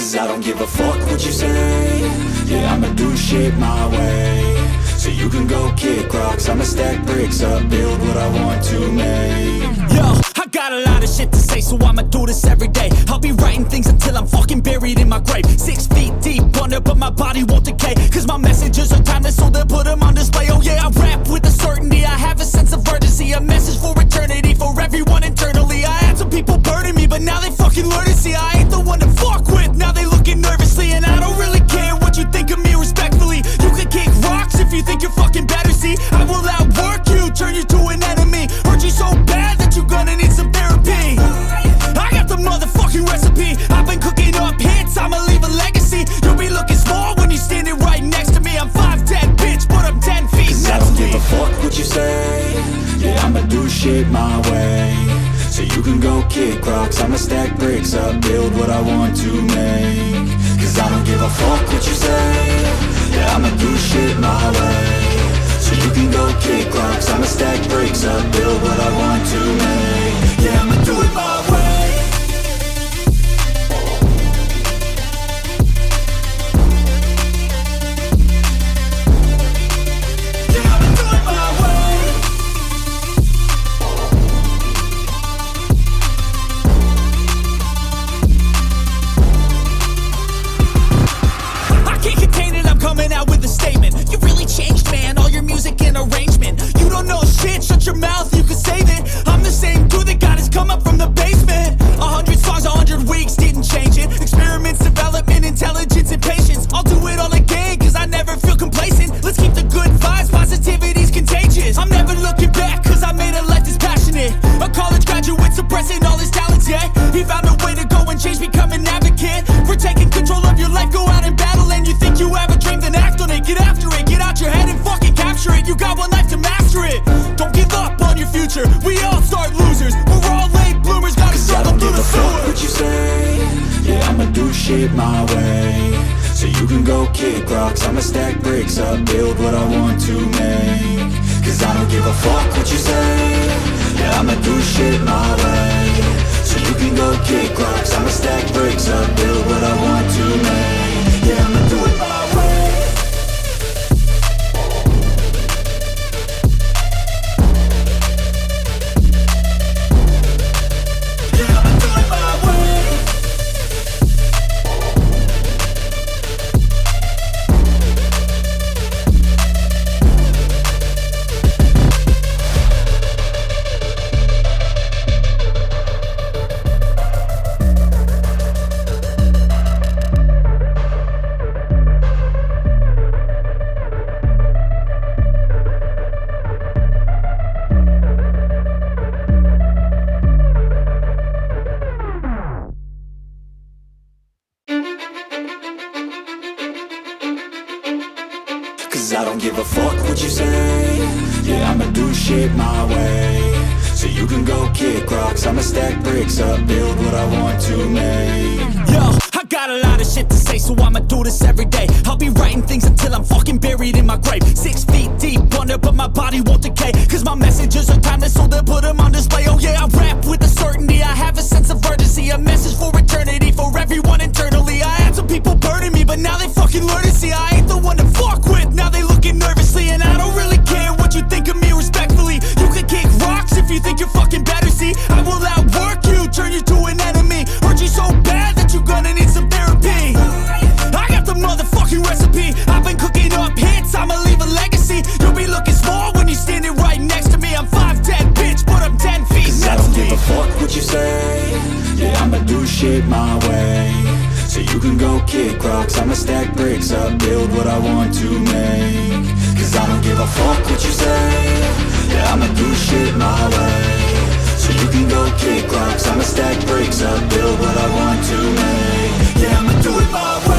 Cause I don't give a fuck what you say. Yeah, I'ma do shit my way. So you can go kick rocks, I'ma stack bricks up, build what I want to make. Yo, I got a lot of shit to say, so I'ma do this every day. I'll be writing things until I'm fucking buried in my grave. 6 feet deep under, but my body won't decay. Cause my messages are timeless, so they'll put them on display. Oh yeah, I rap with a certainty, I have a sense of urgency. A message for eternity, for everyone internally. I had some people burning me, but now they fucking learn to see I ain't the one to fuck with, now they looking nervously. And I don't really care what you think of me respectfully. You can kick rocks if you think you're fucking better, see I will outwork you, turn you to an enemy. Hurt you so bad that you're gonna need some therapy. I got the motherfucking recipe, I've been cooking up hits, I'ma leave a legacy. You'll be looking small when you're standing right next to me. I'm 5'10", bitch, but I'm 10 feet. Cause I don't give a fuck what you say. Yeah, I'ma do shit my way. So you can go kick rocks, I'ma stack bricks up, build what I want to make. Cause I don't give a fuck what you say. Yeah, I'ma do shit my way. So you can go kick rocks, I'ma stack bricks up, build what I want to make. Yeah, I'ma do it my way. Coming out with a statement. You really changed, man, all your music and arrangement. You don't know shit, shut your mouth, you can save it. I'm the same dude that got his come up from the basement. 100 songs, 100 weeks, didn't change it. Experiments, development, intelligence, and patience. I'll do it all again, cause I never feel complacent. Let's keep the good vibes, positivity's contagious. I'm never looking back, cause I made a life that's passionate. A college graduate suppressing all his talents, yeah. He found a way to go and change, become an advocate. For taking control of your life, go out and battle. And you think you have a dream, then act on it, get after it. Get out your head and fucking capture it. You got one life to master it. Don't give up on your future, we all start losers. We're all late bloomers, gotta struggle through the sewer. What you say? Yeah, I'ma do shit my way. So you can go kick rocks, I'ma stack bricks up, build what I want to make. Cause I don't give a fuck what you say. Yeah, I'ma do shit my way. So you can go kick rocks, I'ma stack bricks up, build what I want to make. Yeah, I'ma do it my way. Cause I don't give a fuck what you say. Yeah, I'ma do shit my way. So you can go kick rocks, I'ma stack bricks up, build what I want to make. Yo, I got a lot of shit to say, so I'ma do this every day. I'll be writing things until I'm fucking buried in my grave. 6 feet deep under, but my body won't decay. Cause my messages are timeless, so they'll put them on display. Oh yeah, I rap with a certainty, I have a sense of urgency. A message for eternity, for everyone internally. I had some people burning me, but now they fucking learn to see I ain't the one to fuck with, now they looking nervously. And I don't really care what you think of me respectfully. You can kick rocks if you think you're fucking better, see I will outwork you, turn you to an enemy. Hurt you so bad that you're gonna need some therapy. I got the motherfucking recipe, I've been cooking up hits, I'ma leave a legacy. You'll be looking small when you're standing right next to me. I'm 5'10", bitch, but I'm 10 feet. Cause I don't give a fuck what you say. Yeah, I'ma do shit my way. So you can go kick rocks, I'ma stack bricks up, build what I want to make. Cause I don't give a fuck what you say. Yeah, I'ma do shit my way. So you can go kick rocks, I'ma stack bricks up, build what I want to make. Yeah, I'ma do it my way.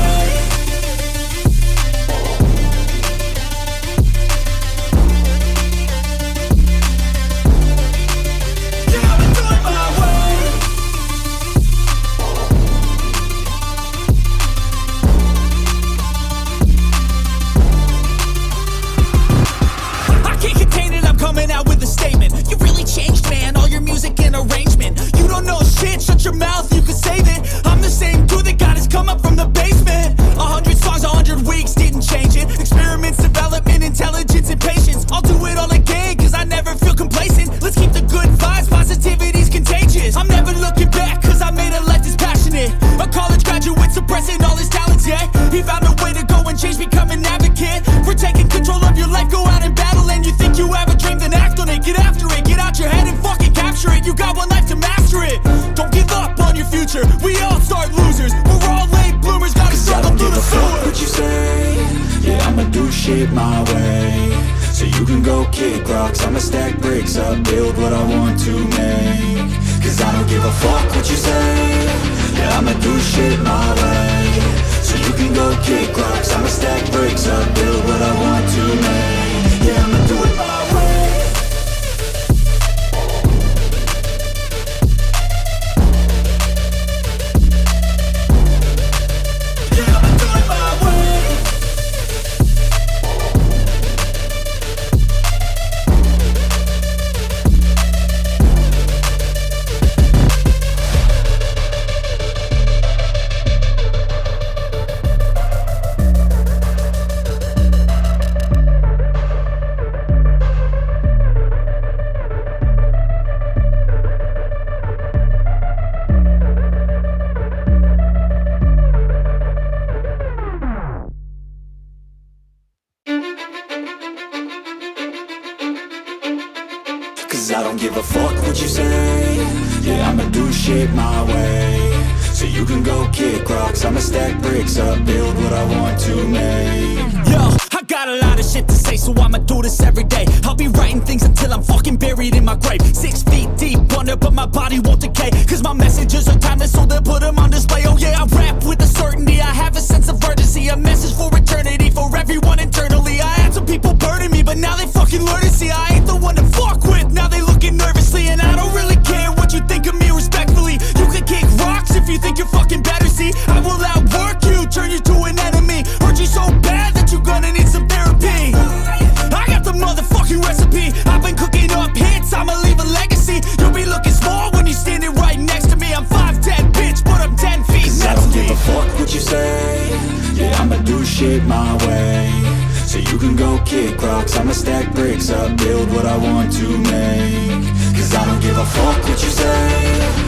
Coming out with a statement. You really changed, man, all your music and arrangement. You don't know shit, shut your mouth, you can save it. I'm the same have to master it. Don't give up on your future, we all start losers. We're all late bloomers, gotta struggle through the sewer. What you say, yeah, I'ma do shit my way. So you can go kick rocks, I'ma stack bricks up, build what I want to make. Cause I don't give a fuck what you say, yeah, I'ma do shit my way. So you can go kick rocks, I'ma stack bricks up, build what I want to make. Yeah, I'ma do it my way. Yeah, I'ma do it my way. Cause I don't give a fuck what you say, yeah, I'ma do shit my way. So you can go kick rocks, I'ma stack bricks up, build what I want to make. Yo, I got a lot of shit to say, so I'ma do this every day. I'll be writing things until I'm fucking buried in my grave. 6 feet deep under, but my body won't decay. Cause my messages are timeless, so they'll put them on display. Oh yeah, I rap with a certainty, I have a sense of urgency. A message for eternity, for everyone internally. I had some people burning me, but now they fucking learn to see I ain't the one to fuck with. Now they looking nervously, and I don't really care what you think of me respectfully. You can kick rocks if you think you're fucking better, see. I will outwork you, turn you to an enemy. Hurt you so bad that you're gonna need some therapy. I got the motherfucking recipe, I've been cooking up hits, I'ma leave a legacy. You'll be looking small when you're standing right next to me. I'm 5'10", bitch, but I'm 10 feet Cause I mentally. don't give a fuck what you say, yeah, I'ma do shit my way. So you can go kick rocks, I'ma stack bricks up, build what I want to make. Cause I don't give a fuck what you say,